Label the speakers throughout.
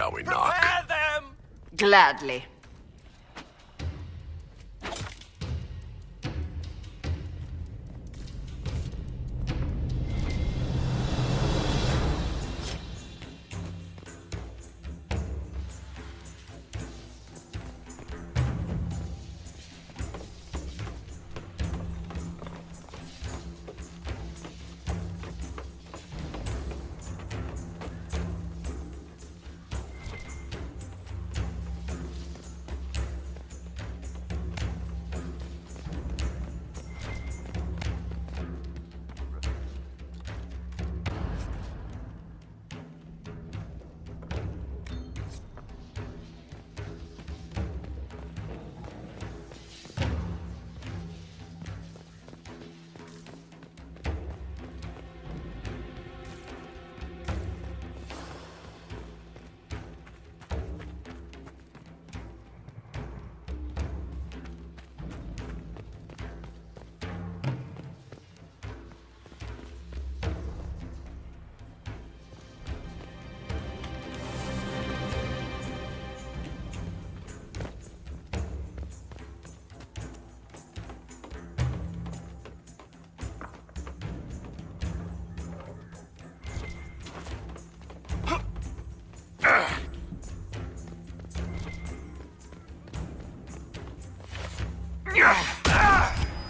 Speaker 1: Shall we knock?
Speaker 2: Prepare them!
Speaker 3: Gladly.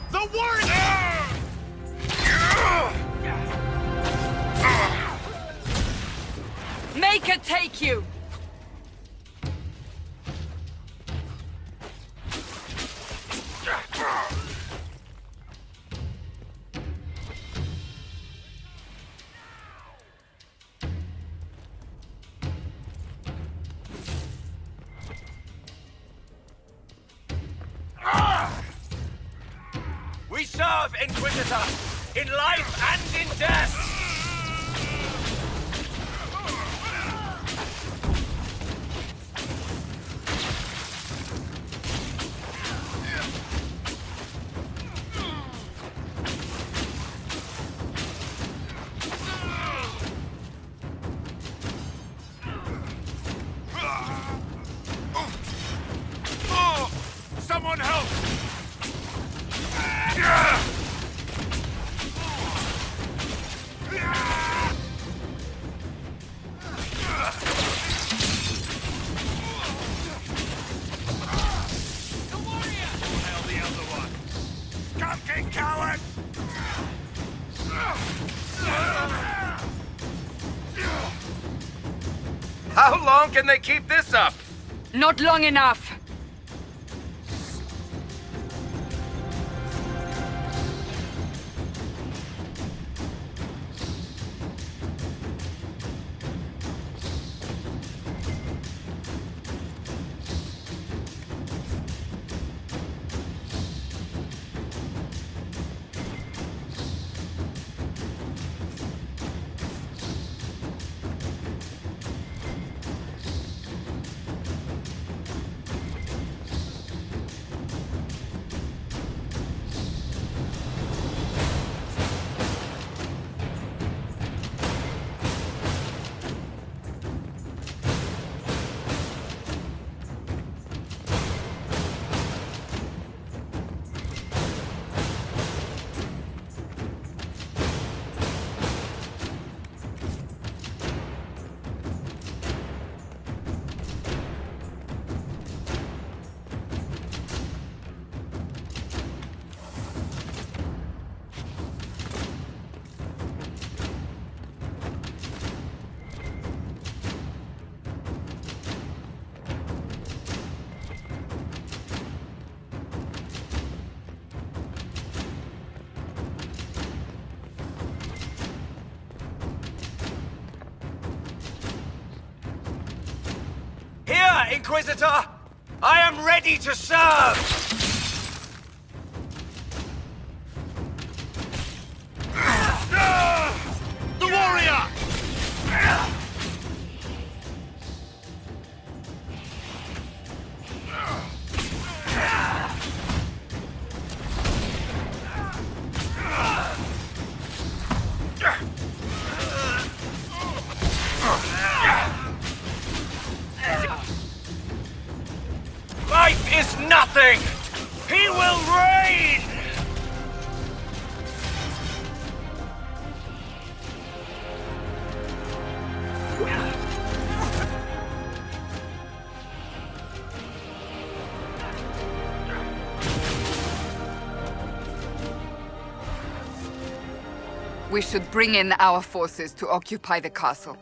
Speaker 2: The warrior!
Speaker 3: Make it take you!
Speaker 2: We serve, Inquisitor, in life and in death! Someone help! Coward!
Speaker 4: How long can they keep this up?
Speaker 3: Not long enough.
Speaker 2: Here, Inquisitor! I am ready to serve! The warrior!
Speaker 3: We should bring in our forces to occupy the castle.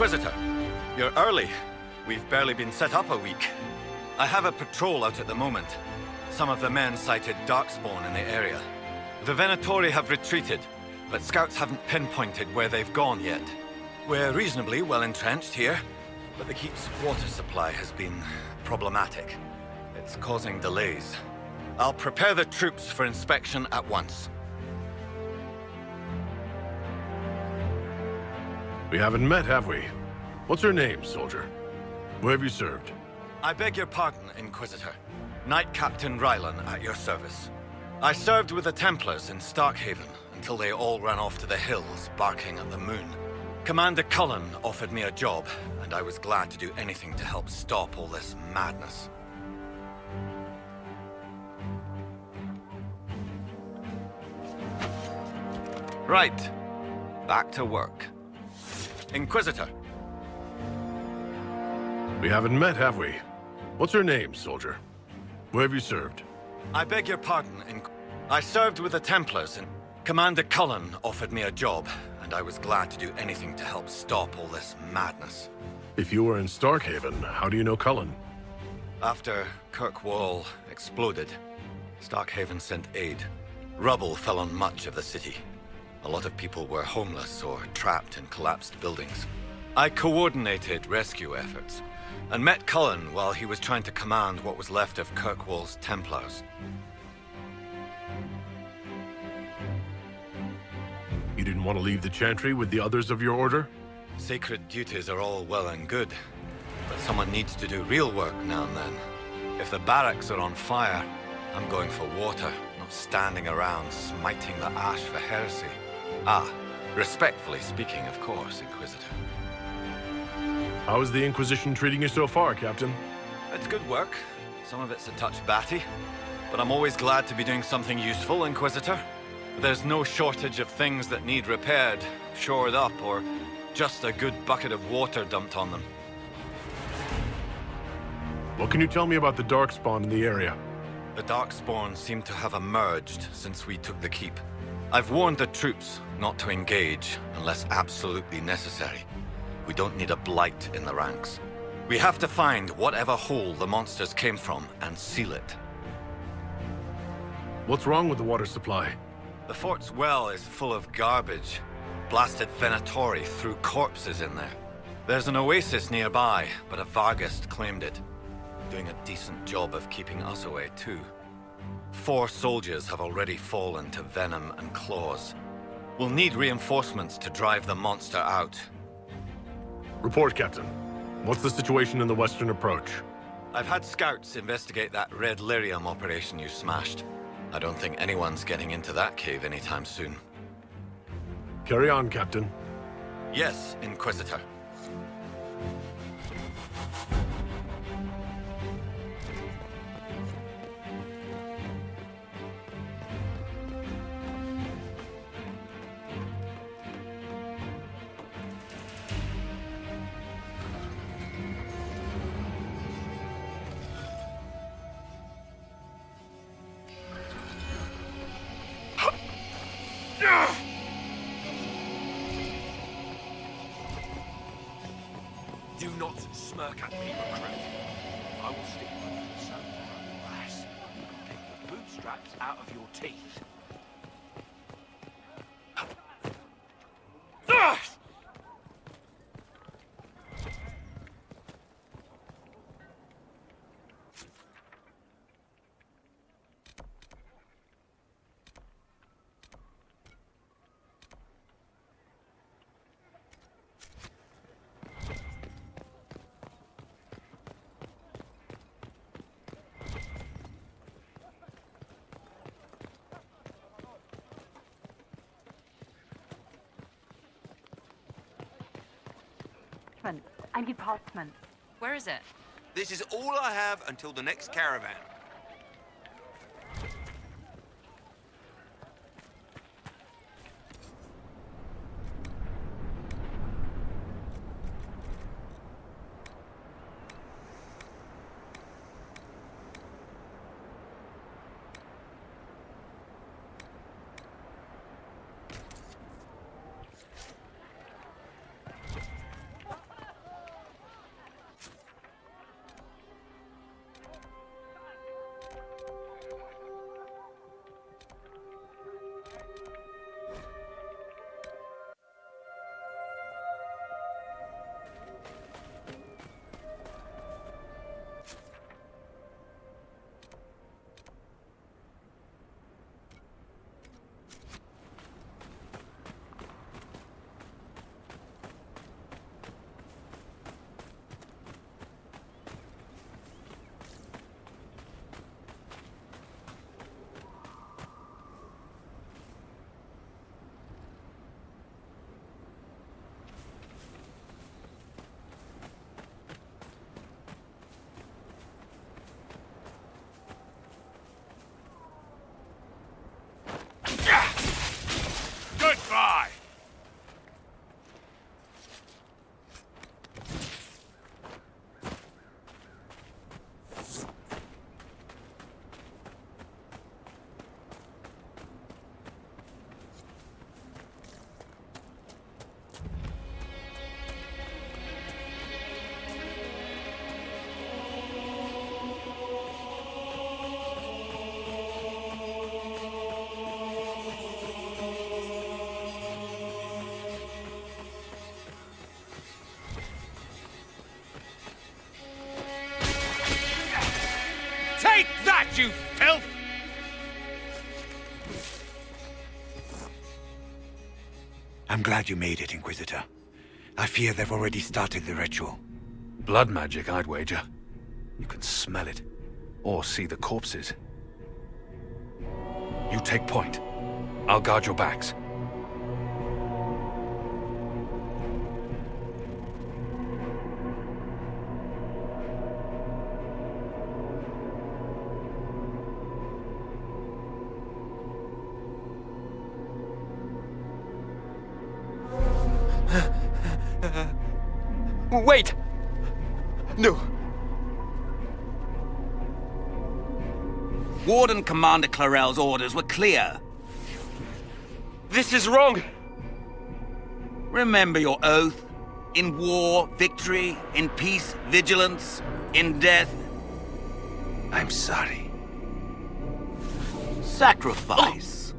Speaker 1: Inquisitor, you're early. We've barely been set up a week. I have a patrol out at the moment. Some of the men cited Darkspawn in the area. The Venatori have retreated, but scouts haven't pinpointed where they've gone yet. We're reasonably well entrenched here, but the keep's water supply has been problematic. It's causing delays. I'll prepare the troops for inspection at once.
Speaker 5: We haven't met, have we? What's your name, soldier? Where have you served?
Speaker 1: I beg your pardon, Inquisitor. Knight Captain Rylan at your service. I served with the Templars in Starkhaven until they all ran off to the hills, barking at the moon. Commander Cullen offered me a job, and I was glad to do anything to help stop all this madness. Right. Back to work. Inquisitor.
Speaker 5: We haven't met, have we? What's your name, soldier? Where have you served?
Speaker 1: I beg your pardon, I served with the Templars and Commander Cullen offered me a job, and I was glad to do anything to help stop all this madness.
Speaker 5: If you were in Starkhaven, how do you know Cullen?
Speaker 1: After Kirkwall exploded, Starkhaven sent aid. Rubble fell on much of the city. A lot of people were homeless or trapped in collapsed buildings. I coordinated rescue efforts, and met Cullen while he was trying to command what was left of Kirkwall's Templars.
Speaker 5: You didn't want to leave the Chantry with the others of your order?
Speaker 1: Sacred duties are all well and good, but someone needs to do real work now and then. If the barracks are on fire, I'm going for water, not standing around smiting the ash for heresy. Ah, Respectfully speaking, of course, Inquisitor.
Speaker 5: How is the Inquisition treating you so far, Captain?
Speaker 1: It's good work. Some of it's a touch batty. But I'm always glad to be doing something useful, Inquisitor. There's no shortage of things that need repaired, shored up, or just a good bucket of water dumped on them.
Speaker 5: What can you tell me about the Darkspawn in the area?
Speaker 1: The Darkspawn seem to have emerged since we took the keep. I've warned the troops not to engage unless absolutely necessary. We don't need a blight in the ranks. We have to find whatever hole the monsters came from and seal it.
Speaker 5: What's wrong with the water supply?
Speaker 1: The fort's well is full of garbage. Blasted Venatori threw corpses in there. There's an oasis nearby, but a Vargast claimed it. Doing a decent job of keeping us away, too. 4 soldiers have already fallen to venom and claws. We'll need reinforcements to drive the monster out.
Speaker 5: Report, Captain. What's the situation in the western approach?
Speaker 1: I've had scouts investigate that Red Lyrium operation you smashed. I don't think anyone's getting into that cave anytime soon.
Speaker 5: Carry on, Captain.
Speaker 1: Yes, Inquisitor.
Speaker 2: Do not smirk at me, recruit. I will stick my boots up your ass. Take the bootstraps out of your teeth.
Speaker 6: I need parchment.
Speaker 7: Where is it?
Speaker 8: This is all I have until the next caravan.
Speaker 2: Goodbye! Take that, you filth!
Speaker 9: I'm glad you made it, Inquisitor. I fear they've already started the ritual.
Speaker 10: Blood magic, I'd wager. You can smell it. Or see the corpses. You take point. I'll guard your backs.
Speaker 7: Wait! No.
Speaker 11: Warden Commander Clarel's orders were clear.
Speaker 7: This is wrong!
Speaker 11: Remember your oath. In war, victory. In peace, vigilance. In death,
Speaker 9: I'm sorry.
Speaker 11: sacrifice.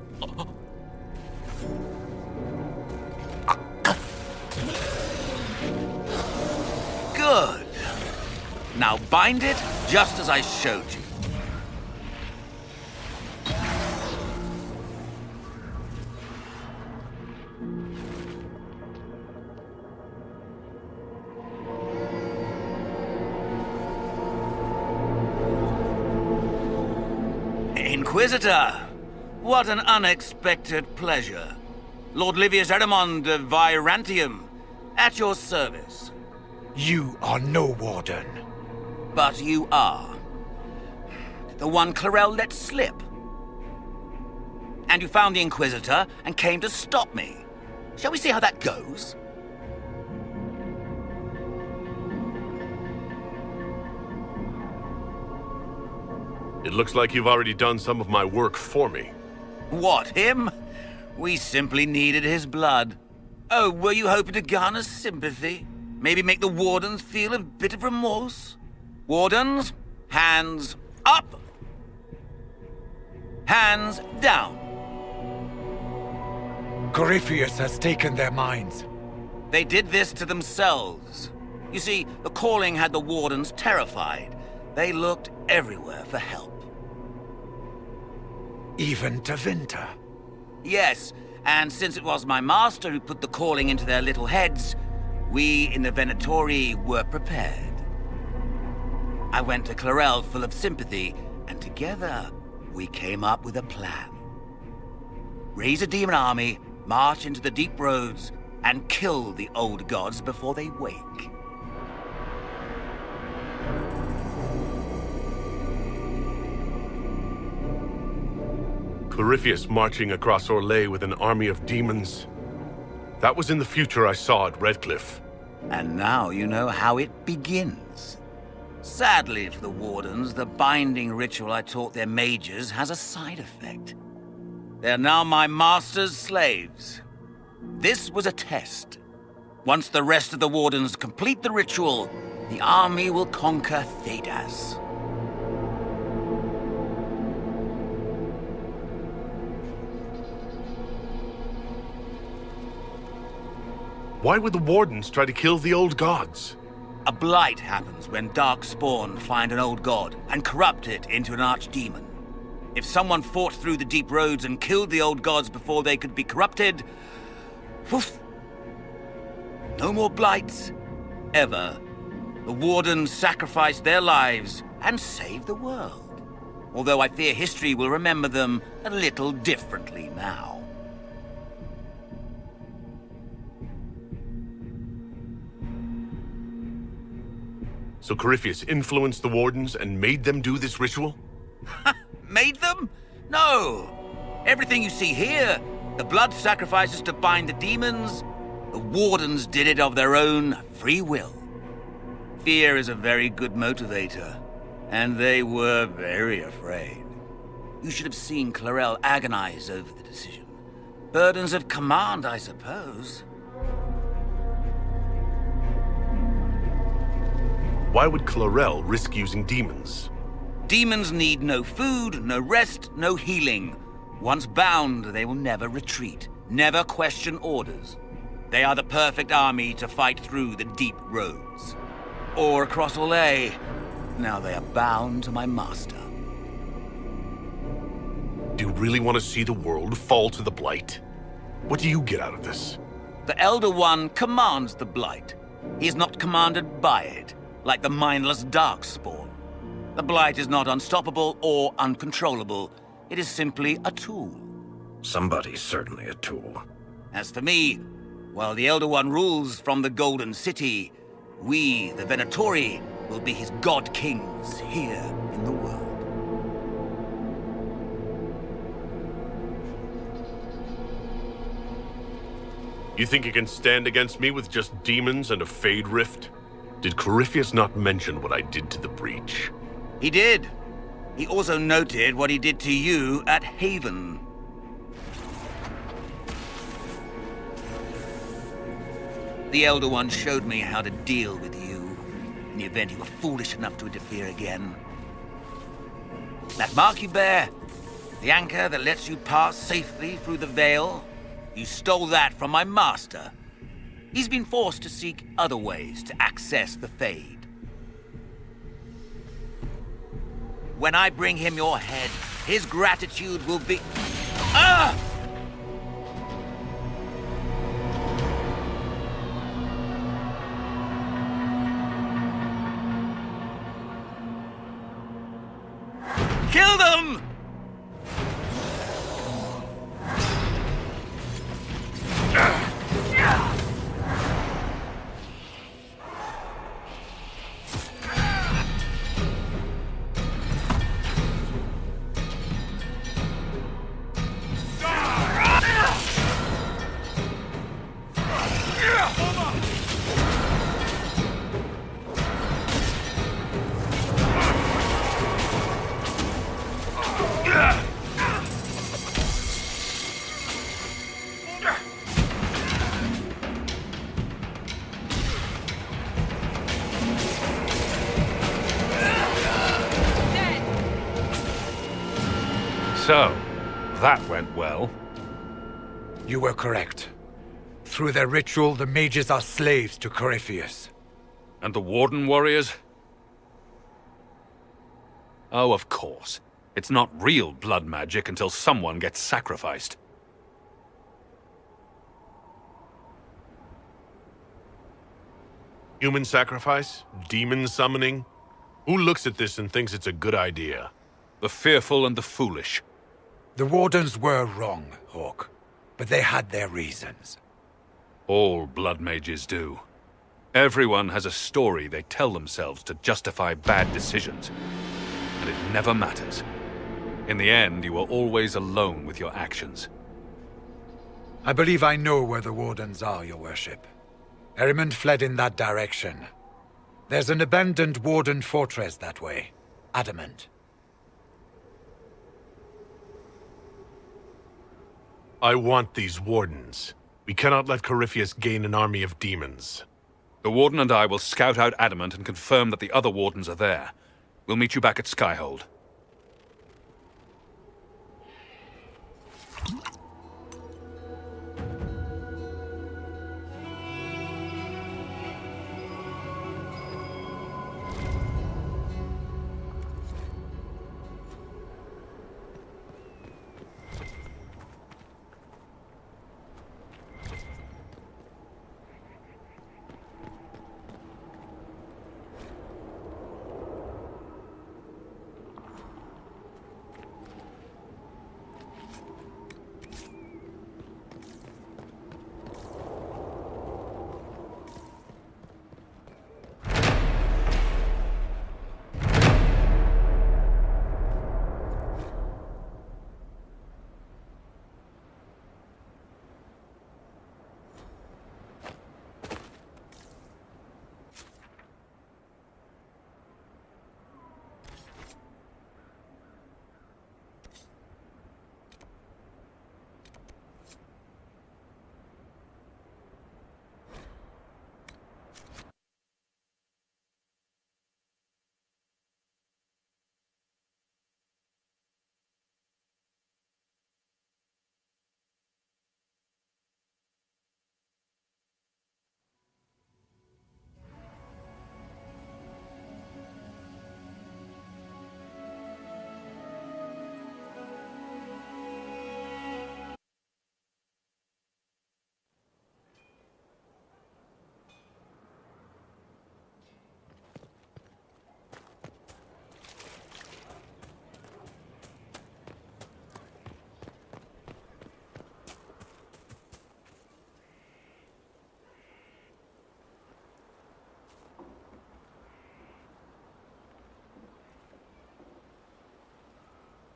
Speaker 11: Good. Now bind it just as I showed you. Inquisitor, what an unexpected pleasure. Lord Livius Erimond of Virantium, at your service.
Speaker 9: You are no warden.
Speaker 11: But you are. The one Clarel let slip. And you found the Inquisitor and came to stop me. Shall we see how that goes?
Speaker 5: It looks like you've already done some of my work for me.
Speaker 11: What, him? We simply needed his blood. Oh, were you hoping to garner sympathy? Maybe make the Wardens feel a bit of remorse? Wardens, hands up! Hands down.
Speaker 9: Corypheus has taken their minds.
Speaker 11: They did this to themselves. You see, the calling had the Wardens terrified. They looked everywhere for help.
Speaker 9: Even to Vinter.
Speaker 11: Yes, and since it was my master who put the calling into their little heads, we in the Venatori were prepared. I went to Clarel full of sympathy, and together we came up with a plan. Raise a demon army, march into the deep roads, and kill the old gods before they wake.
Speaker 5: Corypheus marching across Orlais with an army of demons. That was in the future I saw at Redcliffe.
Speaker 11: And now you know how it begins. Sadly for the Wardens, the binding ritual I taught their mages has a side effect. They're now my master's slaves. This was a test. Once the rest of the Wardens complete the ritual, the army will conquer Thedas.
Speaker 5: Why would the Wardens try to kill the old gods?
Speaker 11: A blight happens when Darkspawn find an old god and corrupt it into an archdemon. If someone fought through the deep roads and killed the old gods before they could be corrupted, poof, no more blights, ever. The Wardens sacrificed their lives and saved the world. Although I fear history will remember them a little differently now.
Speaker 5: So Corypheus influenced the Wardens and made them do this ritual?
Speaker 11: Made them? No! Everything you see here, the blood sacrifices to bind the demons, the Wardens did it of their own free will. Fear is a very good motivator, and they were very afraid. You should have seen Clarel agonize over the decision. Burdens of command, I suppose.
Speaker 5: Why would Clarel risk using demons?
Speaker 11: Demons need no food, no rest, no healing. Once bound, they will never retreat, never question orders. They are the perfect army to fight through the deep roads. Or across Orlais. Now they are bound to my master.
Speaker 5: Do you really want to see the world fall to the Blight? What do you get out of this?
Speaker 11: The Elder One commands the Blight. He is not commanded by it, like the mindless Darkspawn. The Blight is not unstoppable or uncontrollable. It is simply a tool.
Speaker 12: Somebody's certainly a tool.
Speaker 11: As for me, while the Elder One rules from the Golden City, we, the Venatori, will be his god kings here in the world.
Speaker 5: You think you can stand against me with just demons and a Fade Rift? Did Corypheus not mention what I did to the breach?
Speaker 11: He did. He also noted what he did to you at Haven. The Elder One showed me how to deal with you, in the event you were foolish enough to interfere again. That mark you bear, the anchor that lets you pass safely through the veil, you stole that from my master. He's been forced to seek other ways to access the Fade. When I bring him your head, his gratitude will be... Ah! Kill them!
Speaker 10: So, that went well.
Speaker 9: You were correct. Through their ritual, the mages are slaves to Corypheus.
Speaker 10: And the Warden warriors? Oh, of course. It's not real blood magic until someone gets sacrificed.
Speaker 5: Human sacrifice? Demon summoning? Who looks at this and thinks it's a good idea?
Speaker 10: The fearful and the foolish.
Speaker 9: The Wardens were wrong, Hawk. But they had their reasons.
Speaker 10: All blood mages do. Everyone has a story they tell themselves to justify bad decisions. And it never matters. In the end, you are always alone with your actions.
Speaker 9: I believe I know where the Wardens are, Your Worship. Erimond fled in that direction. There's an abandoned Warden fortress that way. Adamant.
Speaker 5: I want these Wardens. We cannot let Corypheus gain an army of demons.
Speaker 10: The Warden and I will scout out Adamant and confirm that the other Wardens are there. We'll meet you back at Skyhold.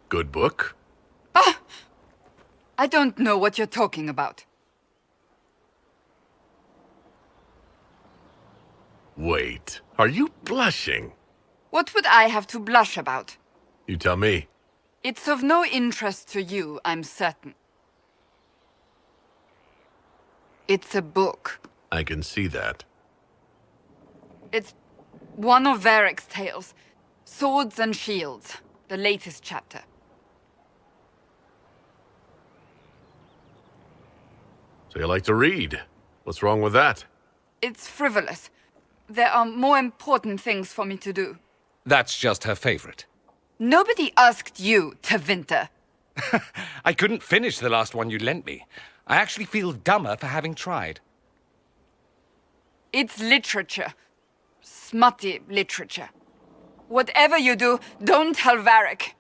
Speaker 5: Good book?
Speaker 3: Ah! I don't know what you're talking about.
Speaker 5: Wait, are you blushing?
Speaker 3: What would I have to blush about?
Speaker 5: You tell me.
Speaker 3: It's of no interest to you, I'm certain. It's a book.
Speaker 5: I can see that.
Speaker 3: It's one of Varric's tales. Swords and Shields, the latest chapter.
Speaker 5: So you like to read? What's wrong with that?
Speaker 3: It's frivolous. There are more important things for me to do.
Speaker 13: That's just her favorite.
Speaker 3: Nobody asked you, Tevinter.
Speaker 13: I couldn't finish the last one you lent me. I actually feel dumber for having tried.
Speaker 3: It's literature. Smutty literature. Whatever you do, don't tell Varric.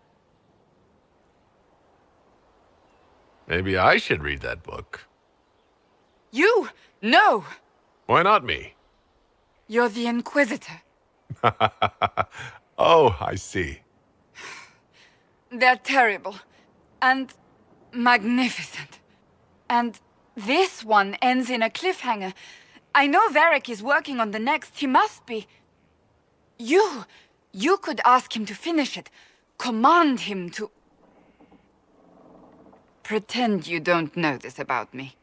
Speaker 5: Maybe I should read that book.
Speaker 3: You? No!
Speaker 5: Why not me?
Speaker 3: You're the Inquisitor.
Speaker 5: Oh, I see.
Speaker 3: They're terrible. And magnificent. And this one ends in a cliffhanger. I know Varric is working on the next. He must be. You could ask him to finish it. Command him to... Pretend you don't know this about me.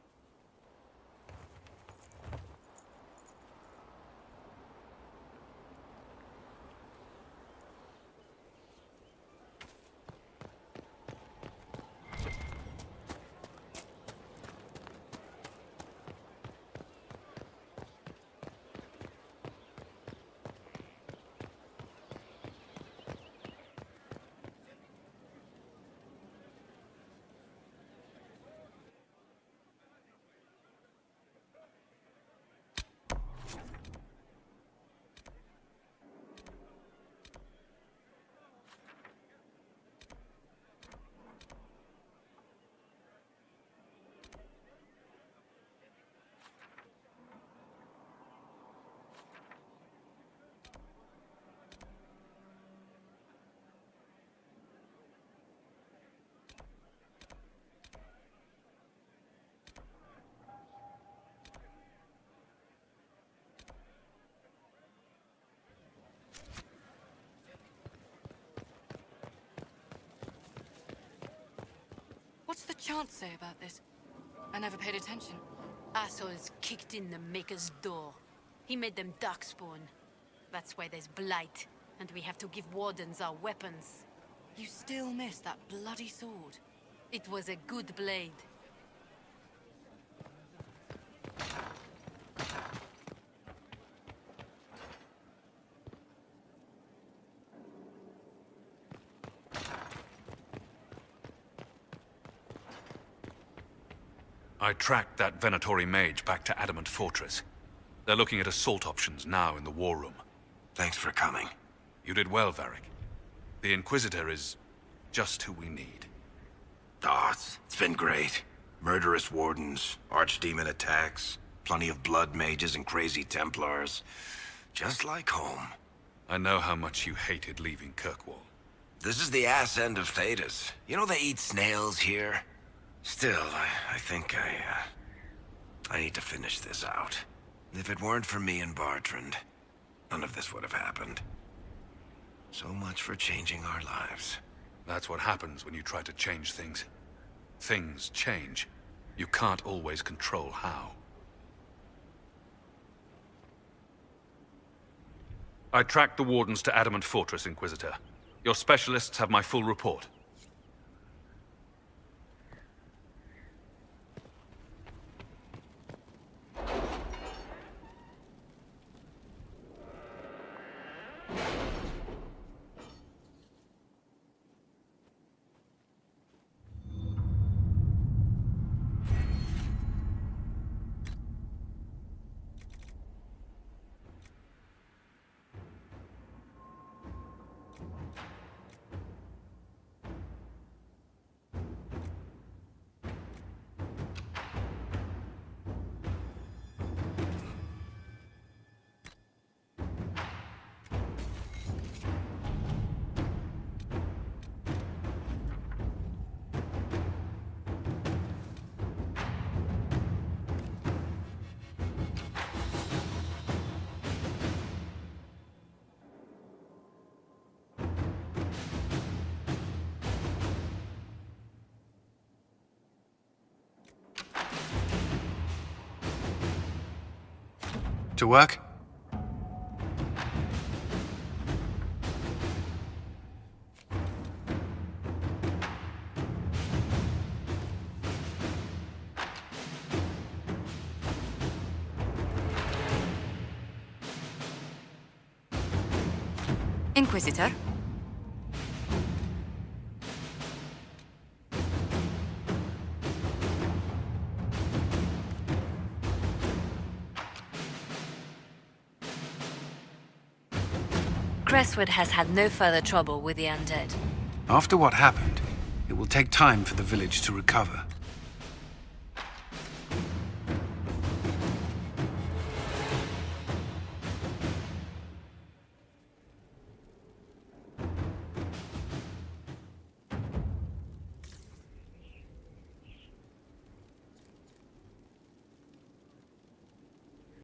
Speaker 14: What's the chant say about this? I never paid attention.
Speaker 15: Assholes kicked in the Maker's door. He made them darkspawn. That's why there's blight, and we have to give wardens our weapons.
Speaker 14: You still miss that bloody sword.
Speaker 15: It was a good blade.
Speaker 10: I tracked that Venatori mage back to Adamant Fortress. They're looking at assault options now in the war room.
Speaker 12: Thanks for coming.
Speaker 10: You did well, Varric. The Inquisitor is just who we need.
Speaker 12: It's been great. Murderous wardens, archdemon attacks, plenty of blood mages and crazy Templars. Just like home.
Speaker 10: I know how much you hated leaving Kirkwall.
Speaker 12: This is the ass end of Thedas. You know they eat snails here? Still, I think I need to finish this out. If it weren't for me and Bartrand, none of this would have happened. So much for changing our lives.
Speaker 10: That's what happens when you try to change things. Things change. You can't always control how. I tracked the Wardens to Adamant Fortress, Inquisitor. Your specialists have my full report.
Speaker 16: To work?
Speaker 14: Inquisitor? Crestwood has had no further trouble with the undead.
Speaker 16: After what happened, it will take time for the village to recover.